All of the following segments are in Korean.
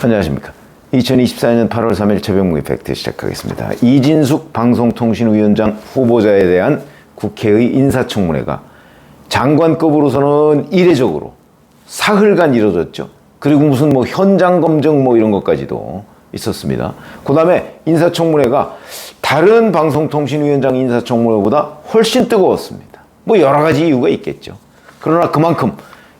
안녕하십니까. 2024년 8월 3일 새벽 팩트 시작하겠습니다. 이진숙 방송통신위원장 후보자에 대한 국회의 인사청문회가 장관급으로서는 이례적으로 사흘간 이뤄졌죠. 그리고 무슨 현장 검증 이런 것까지도 있었습니다. 그 다음에 인사청문회가 다른 방송통신위원장 인사청문회보다 훨씬 뜨거웠습니다. 여러 가지 이유가 있겠죠. 그러나 그만큼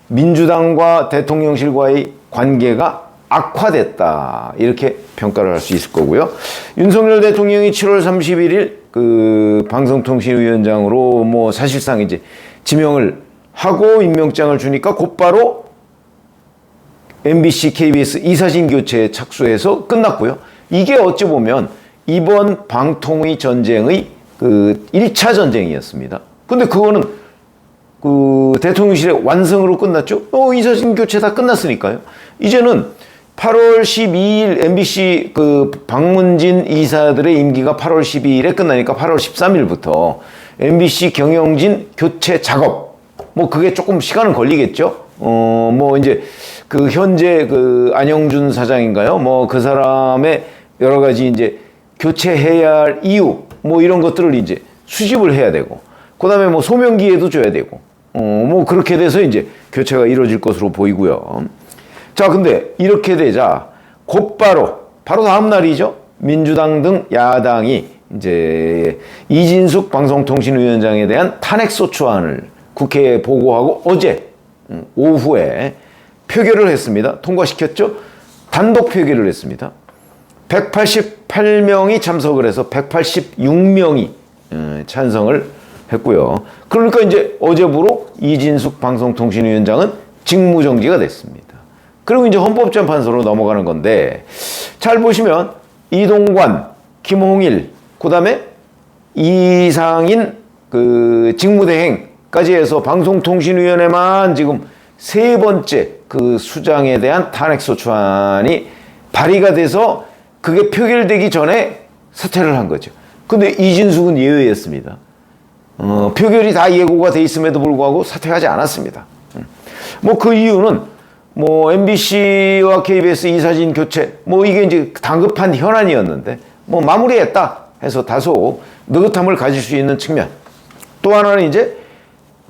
민주당과 대통령실과의 관계가 악화됐다, 이렇게 평가를 할 수 있을 거고요. 윤석열 대통령이 7월 31일 그 방송통신위원장으로 사실상 이제 지명을 하고 임명장을 주니까 곧바로 MBC, KBS 이사진 교체에 착수해서 끝났고요. 이게 어찌 보면 이번 방통위 전쟁의 그 1차 전쟁이었습니다. 근데 그거는 그 대통령실의 완성으로 끝났죠. 이사진 교체 다 끝났으니까요. 이제는 8월 12일 MBC 그 박문진 이사들의 임기가 8월 12일에 끝나니까 8월 13일부터 MBC 경영진 교체 작업, 그게 조금 시간은 걸리겠죠. 이제 그 현재 그 안영준 사장인가요? 그 사람의 여러 가지 이제 교체해야 할 이유, 이런 것들을 이제 수집을 해야 되고, 그 다음에 소명 기회도 줘야 되고, 그렇게 돼서 이제 교체가 이루어질 것으로 보이고요. 자, 근데 이렇게 되자 바로 다음 날이죠. 민주당 등 야당이 이제 이진숙 방송통신위원장에 대한 탄핵소추안을 국회에 보고하고 어제 오후에 표결을 했습니다. 통과시켰죠. 단독 표결을 했습니다. 188명이 참석을 해서 186명이 찬성을 했고요. 그러니까 이제 어제부로 이진숙 방송통신위원장은 직무정지가 됐습니다. 그리고 이제 헌법재판소로 넘어가는 건데, 잘 보시면 이동관, 김홍일, 그 다음에 이상인 그 직무대행까지 해서 방송통신위원회만 지금 세 번째 그 수장에 대한 탄핵소추안이 발의가 돼서 그게 표결되기 전에 사퇴를 한 거죠. 근데 이진숙은 예외였습니다. 표결이 다 예고가 돼 있음에도 불구하고 사퇴하지 않았습니다. 그 이유는 MBC와 KBS 이사진 교체, 이게 이제 당급한 현안이었는데, 마무리했다 해서 다소 느긋함을 가질 수 있는 측면. 또 하나는 이제,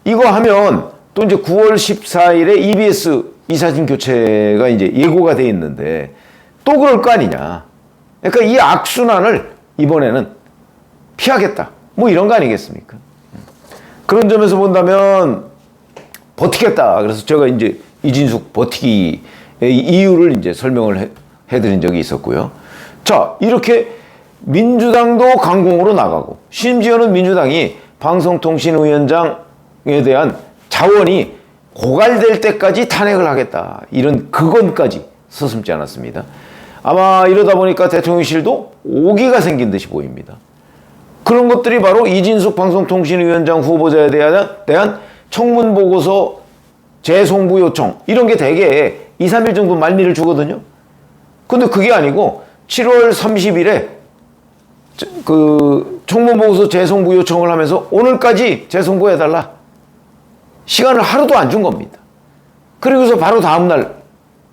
이거 하면 또 이제 9월 14일에 EBS 이사진 교체가 이제 예고가 돼 있는데, 또 그럴 거 아니냐. 그러니까 이 악순환을 이번에는 피하겠다. 이런 거 아니겠습니까? 그런 점에서 본다면, 버티겠다. 그래서 제가 이제 이진숙 버티기의 이유를 이제 설명을 해드린 적이 있었고요. 자, 이렇게 민주당도 강공으로 나가고, 심지어는 민주당이 방송통신위원장에 대한 자원이 고갈될 때까지 탄핵을 하겠다, 이런 극언까지 서슴지 않았습니다. 아마 이러다 보니까 대통령실도 오기가 생긴 듯이 보입니다. 그런 것들이 바로 이진숙 방송통신위원장 후보자에 대한 청문보고서 재송부 요청, 이런 게 대개 2, 3일 정도 말미를 주거든요. 근데 그게 아니고 7월 30일에 그 청문보고서 재송부 요청을 하면서 오늘까지 재송부해달라. 시간을 하루도 안 준 겁니다. 그리고서 바로 다음날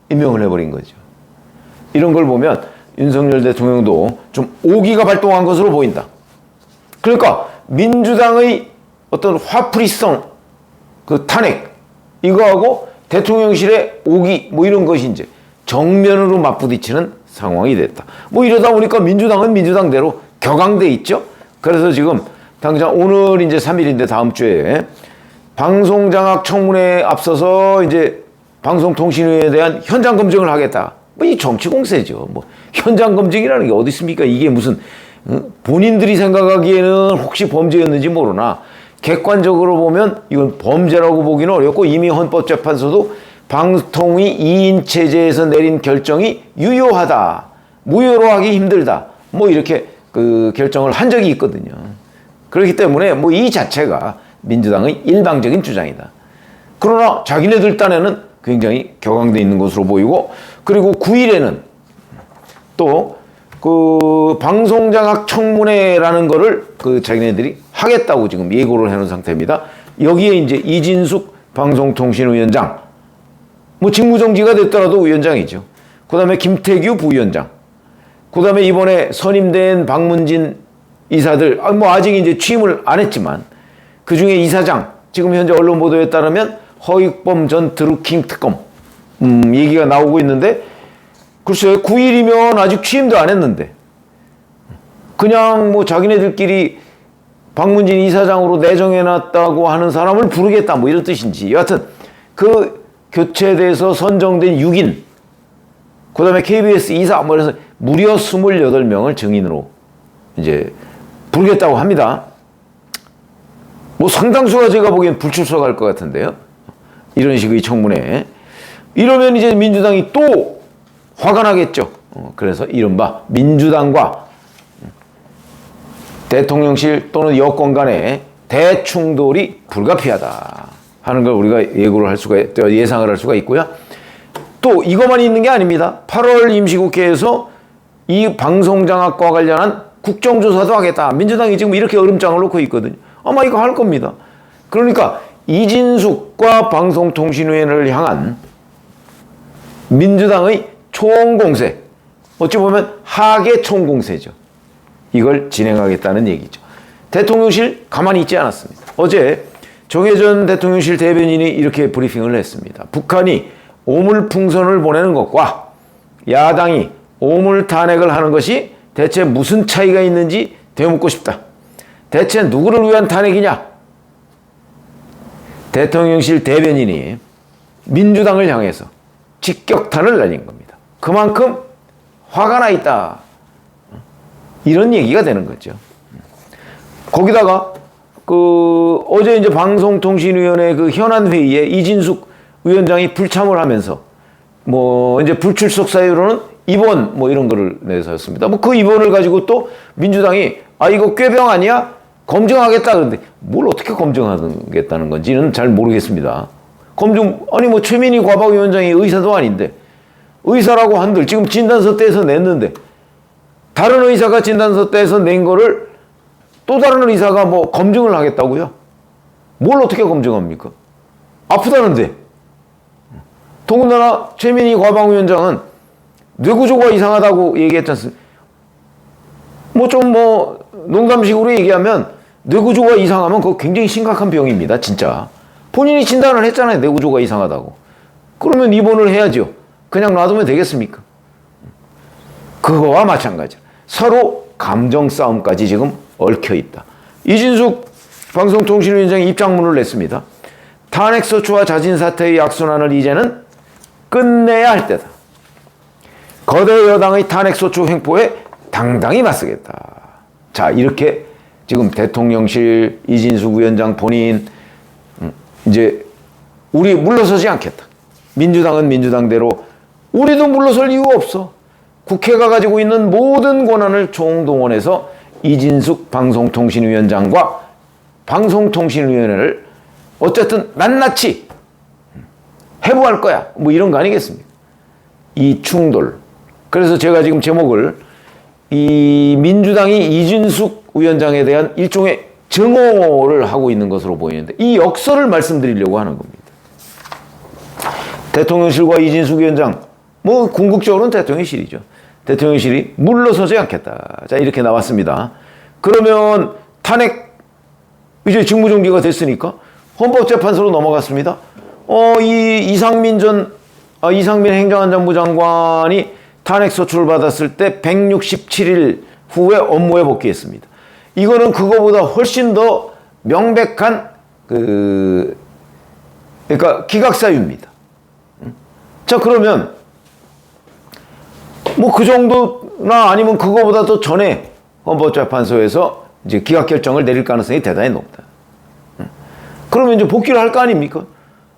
임명을 해버린 거죠. 이런 걸 보면 윤석열 대통령도 좀 오기가 발동한 것으로 보인다. 그러니까 민주당의 어떤 화풀이성 그 탄핵, 이거하고 대통령실의 오기 이런 것이 이제 정면으로 맞부딪히는 상황이 됐다. 이러다 보니까 민주당은 민주당대로 격앙돼 있죠. 그래서 지금 당장 오늘 이제 3일인데 다음 주에 방송장악 청문회에 앞서서 이제 방송통신위에 대한 현장 검증을 하겠다. 이 정치 공세죠. 현장 검증이라는 게 어디 있습니까? 이게 무슨 본인들이 생각하기에는 혹시 범죄였는지 모르나 객관적으로 보면 이건 범죄라고 보기는 어렵고, 이미 헌법재판소도 방통위 2인 체제에서 내린 결정이 유효하다, 무효로 하기 힘들다, 이렇게 그 결정을 한 적이 있거든요. 그렇기 때문에 이 자체가 민주당의 일방적인 주장이다. 그러나 자기네들 딴에는 굉장히 격앙돼 있는 것으로 보이고, 그리고 9일에는 또 그 방송장악 청문회라는 거를 그 자기네들이 하겠다고 지금 예고를 해놓은 상태입니다. 여기에 이제 이진숙 방송통신위원장 뭐 직무정지가 됐더라도 위원장이죠. 그 다음에 김태규 부위원장. 그 다음에 이번에 선임된 박문진 이사들, 뭐 아직 이제 취임을 안 했지만 그 중에 이사장, 지금 현재 언론 보도에 따르면 허익범 전 드루킹 특검, 얘기가 나오고 있는데, 글쎄요, 9일이면 아직 취임도 안 했는데, 그냥 뭐 자기네들끼리 박문진 이사장으로 내정해놨다고 하는 사람을 부르겠다, 뭐 이런 뜻인지. 여하튼, 그 교체돼서 선정된 6인, 그 다음에 KBS 이사, 뭐 이래서 무려 28명을 증인으로 이제 부르겠다고 합니다. 뭐 상당수가 제가 보기엔 불출석할 것 같은데요. 이런 식의 청문회. 이러면 이제 민주당이 또 화가 나겠죠. 그래서 이른바 민주당과 대통령실 또는 여권 간의 대충돌이 불가피하다 하는 걸 우리가 예상을 할 수가 있고요. 또 이것만 있는 게 아닙니다. 8월 임시국회에서 이 방송장악과 관련한 국정조사도 하겠다. 민주당이 지금 이렇게 얼음장을 놓고 있거든요. 아마 이거 할 겁니다. 그러니까 이진숙과 방송통신위원회를 향한 민주당의 총공세, 어찌 보면 하계 총공세죠. 이걸 진행하겠다는 얘기죠. 대통령실 가만히 있지 않았습니다. 어제 정해전 대통령실 대변인이 이렇게 브리핑을 했습니다. 북한이 오물풍선을 보내는 것과 야당이 오물 탄핵을 하는 것이 대체 무슨 차이가 있는지 되묻고 싶다. 대체 누구를 위한 탄핵이냐? 대통령실 대변인이 민주당을 향해서 직격탄을 날린 겁니다. 그만큼 화가 나 있다. 이런 얘기가 되는 거죠. 거기다가 어제 이제 방송통신위원회 그 현안회의에 이진숙 위원장이 불참을 하면서 뭐 이제 불출석 사유로는 입원 뭐 이런 거를 내서였습니다. 뭐 그 입원을 가지고 또 민주당이 이거 꾀병 아니야? 검증하겠다. 그런데 뭘 어떻게 검증하겠다는 건지는 잘 모르겠습니다. 아니 뭐 최민희 과방위원장이 의사도 아닌데, 의사라고 한들 지금 진단서 떼서 냈는데 다른 의사가 진단서 떼서 낸 거를 또 다른 의사가 뭐 검증을 하겠다고요? 뭘 어떻게 검증합니까? 아프다는데. 더군다나 최민희 과방위원장은 뇌구조가 이상하다고 얘기했지 않습니까? 뭐 농담식으로 얘기하면 뇌구조가 이상하면 그거 굉장히 심각한 병입니다. 진짜. 본인이 진단을 했잖아요. 뇌구조가 이상하다고. 그러면 입원을 해야죠. 그냥 놔두면 되겠습니까? 그거와 마찬가지로 서로 감정 싸움까지 지금 얽혀 있다. 이진숙 방송통신위원장이 입장문을 냈습니다. 탄핵소추와 자진사퇴의 악순환을 이제는 끝내야 할 때다. 거대 여당의 탄핵소추 횡포에 당당히 맞서겠다. 자, 이렇게 지금 대통령실, 이진숙 위원장 본인, 이제 우리 물러서지 않겠다. 민주당은 민주당대로 우리도 물러설 이유가 없어. 국회가 가지고 있는 모든 권한을 총동원해서 이진숙 방송통신위원장과 방송통신위원회를 어쨌든 낱낱이 해부할 거야. 뭐 이런 거 아니겠습니까? 이 충돌. 그래서 제가 지금 제목을 이 민주당이 이진숙 위원장에 대한 일종의 증오를 하고 있는 것으로 보이는데 이 역설을 말씀드리려고 하는 겁니다. 대통령실과 이진숙 위원장, 뭐 궁극적으로는 대통령실이죠. 대통령실이 물러서지 않겠다. 자, 이렇게 나왔습니다. 그러면 탄핵 이제 직무정지가 됐으니까 헌법재판소로 넘어갔습니다. 이상민 행정안전부 장관이 탄핵소추를 받았을 때 167일 후에 업무에 복귀했습니다. 이거는 그거보다 훨씬 더 명백한 그러니까 기각사유입니다. 자, 그러면 뭐 그 정도나 아니면 그거보다 더 전에 헌법재판소에서 이제 기각 결정을 내릴 가능성이 대단히 높다. 그러면 이제 복귀를 할 거 아닙니까?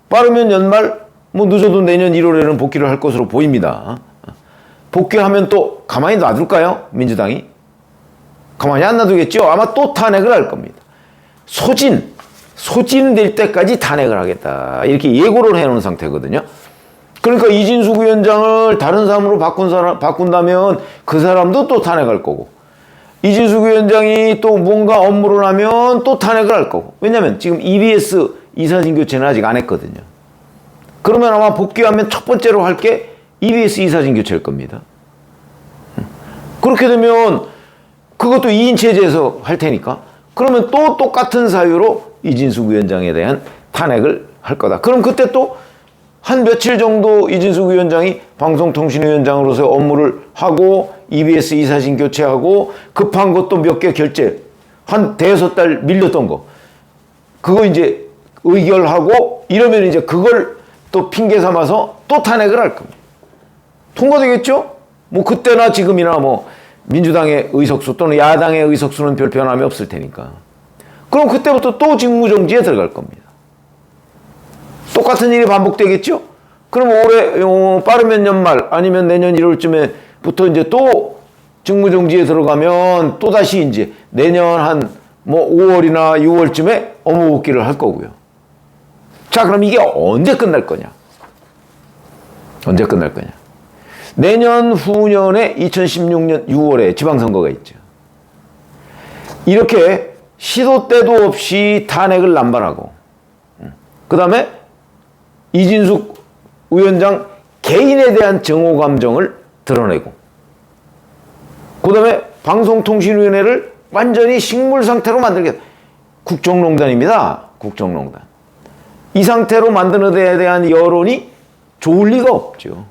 빠르면 연말, 뭐 늦어도 내년 1월에는 복귀를 할 것으로 보입니다. 복귀하면 또 가만히 놔둘까요? 민주당이? 가만히 안 놔두겠죠? 아마 또 탄핵을 할 겁니다. 소진될 때까지 탄핵을 하겠다. 이렇게 예고를 해놓은 상태거든요. 그러니까 이진숙 위원장을 다른 사람으로 바꾼다면 그 사람도 또 탄핵할 거고, 이진숙 위원장이 또 뭔가 업무를 하면 또 탄핵을 할 거고. 왜냐면 지금 EBS 이사진 교체는 아직 안 했거든요. 그러면 아마 복귀하면 첫 번째로 할 게 EBS 이사진 교체일 겁니다. 그렇게 되면 그것도 2인 체제에서 할 테니까 그러면 또 똑같은 사유로 이진숙 위원장에 대한 탄핵을 할 거다. 그럼 그때 또 한 며칠 정도 이진숙 위원장이 방송통신위원장으로서 업무를 하고 EBS 이사진 교체하고 급한 것도 몇 개 결제 한 대여섯 달 밀렸던 거 그거 이제 의결하고 이러면 이제 그걸 또 핑계 삼아서 또 탄핵을 할 겁니다. 통과되겠죠? 뭐 그때나 지금이나 뭐 민주당의 의석수 또는 야당의 의석수는 별 변함이 없을 테니까. 그럼 그때부터 또 직무정지에 들어갈 겁니다. 똑같은 일이 반복되겠죠? 그럼 올해 빠르면 연말 아니면 내년 1월쯤에부터 이제 또 직무정지에 들어가면 또 다시 이제 내년 한 뭐 5월이나 6월쯤에 업무 복귀를 할 거고요. 자, 그럼 이게 언제 끝날 거냐? 언제 끝날 거냐? 내년 후년에 2016년 6월에 지방선거가 있죠. 이렇게 시도 때도 없이 탄핵을 남발하고 그 다음에 이진숙 위원장 개인에 대한 정오 감정을 드러내고 그 다음에 방송통신위원회를 완전히 식물 상태로 만들겠다. 국정농단입니다. 국정농단. 이 상태로 만드는 데에 대한 여론이 좋을 리가 없죠.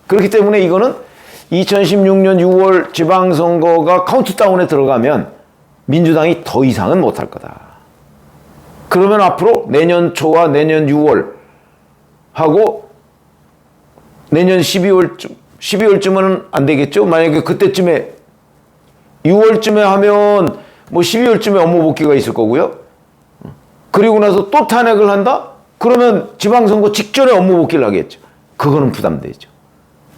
그렇기 때문에 이거는 2016년 6월 지방선거가 카운트다운에 들어가면 민주당이 더 이상은 못할 거다. 그러면 앞으로 내년 초와 내년 6월 하고 내년 12월쯤은 안 되겠죠? 만약에 그때쯤에 6월쯤에 하면 뭐 12월쯤에 업무 복귀가 있을 거고요. 그리고 나서 또 탄핵을 한다? 그러면 지방선거 직전에 업무 복귀를 하겠죠. 그거는 부담되죠.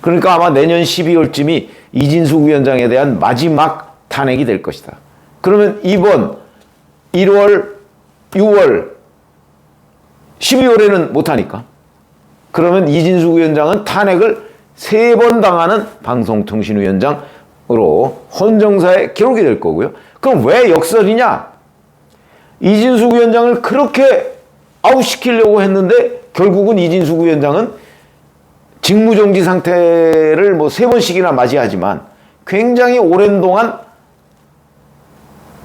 그러니까 아마 내년 12월쯤이 이진숙 위원장에 대한 마지막 탄핵이 될 것이다. 그러면 이번 1월, 6월, 12월에는 못하니까. 그러면 이진숙 위원장은 탄핵을 3번 당하는 방송통신위원장으로 헌정사에 기록이 될 거고요. 그럼 왜 역설이냐? 이진숙 위원장을 그렇게 아웃시키려고 했는데 결국은 이진숙 위원장은 직무정지 상태를 뭐 3번씩이나 맞이하지만 굉장히 오랜 동안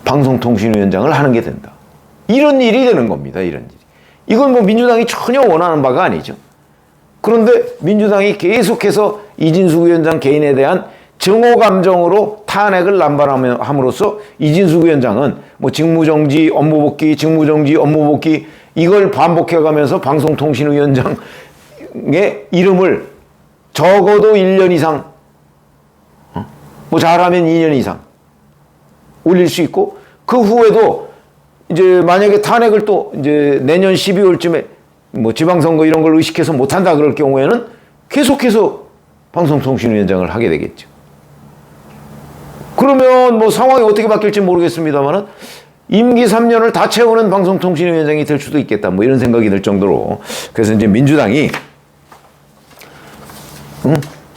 방송통신위원장을 하는 게 된다. 이런 일이 되는 겁니다. 이런 일이. 이건 뭐 민주당이 전혀 원하는 바가 아니죠. 그런데 민주당이 계속해서 이진숙 위원장 개인에 대한 정오 감정으로 탄핵을 남발함으로써 이진숙 위원장은 뭐 직무정지, 업무복귀, 직무정지, 업무복귀 이걸 반복해가면서 방송통신위원장의 이름을 적어도 1년 이상, 뭐 잘하면 2년 이상 올릴 수 있고 그 후에도 이제 만약에 탄핵을 또 이제 내년 12월쯤에 뭐 지방선거 이런 걸 의식해서 못한다 그럴 경우에는 계속해서 방송통신위원장을 하게 되겠죠. 그러면 뭐 상황이 어떻게 바뀔지 모르겠습니다만은 임기 3년을 다 채우는 방송통신위원장이 될 수도 있겠다. 뭐 이런 생각이 들 정도로. 그래서 이제 민주당이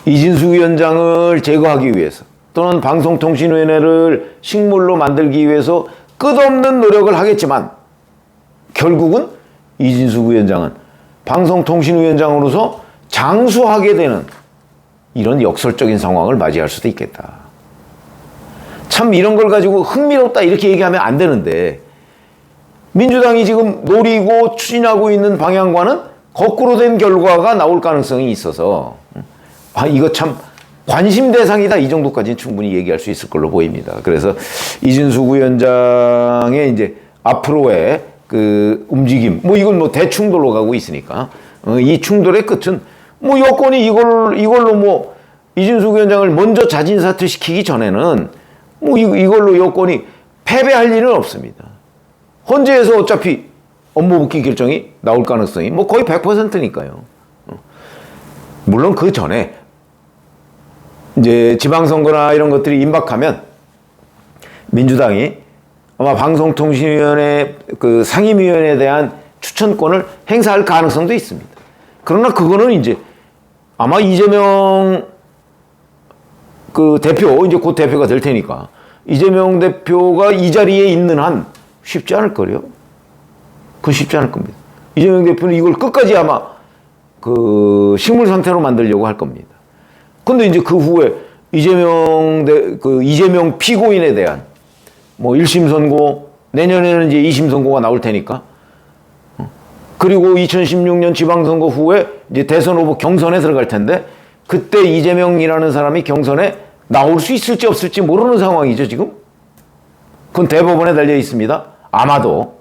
이진숙 위원장을 제거하기 위해서 또는 방송통신위원회를 식물로 만들기 위해서 끝없는 노력을 하겠지만 결국은 이진숙 위원장은 방송통신위원장으로서 장수하게 되는 이런 역설적인 상황을 맞이할 수도 있겠다. 참 이런 걸 가지고 흥미롭다 이렇게 얘기하면 안 되는데 민주당이 지금 노리고 추진하고 있는 방향과는 거꾸로 된 결과가 나올 가능성이 있어서 이거 참 관심 대상이다 이 정도까지는 충분히 얘기할 수 있을 걸로 보입니다. 그래서 이진숙 위원장의 이제 앞으로의 그 움직임 뭐 이건 뭐 대충돌로 가고 있으니까 이 충돌의 끝은 뭐 여권이 이걸로 뭐 이진숙 위원장을 먼저 자진 사퇴시키기 전에는 뭐 이걸로 여권이 패배할 일은 없습니다. 헌재에서 어차피 업무 복귀 결정이 나올 가능성이 뭐 거의 100%니까요. 물론 그 전에 이제 지방선거나 이런 것들이 임박하면 민주당이 아마 방송통신위원회 그 상임위원회에 대한 추천권을 행사할 가능성도 있습니다. 그러나 그거는 이제 아마 이재명 그 대표, 이제 곧 대표가 될 테니까 이재명 대표가 이 자리에 있는 한 쉽지 않을 거요. 그건 쉽지 않을 겁니다. 이재명 대표는 이걸 끝까지 아마 그 식물 상태로 만들려고 할 겁니다. 근데 이제 그 후에 이재명 피고인에 대한 뭐 1심 선고, 내년에는 이제 2심 선고가 나올 테니까. 그리고 2016년 지방선거 후에 이제 대선 후보 경선에 들어갈 텐데, 그때 이재명이라는 사람이 경선에 나올 수 있을지 없을지 모르는 상황이죠, 지금. 그건 대법원에 달려 있습니다. 아마도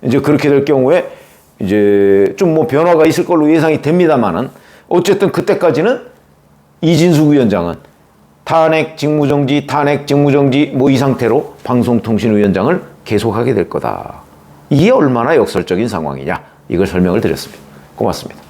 이제 그렇게 될 경우에 이제 좀 뭐 변화가 있을 걸로 예상이 됩니다만은, 어쨌든 그때까지는 이진숙 위원장은 탄핵 직무정지 뭐 이 상태로 방송통신위원장을 계속하게 될 거다. 이게 얼마나 역설적인 상황이냐, 이걸 설명을 드렸습니다. 고맙습니다.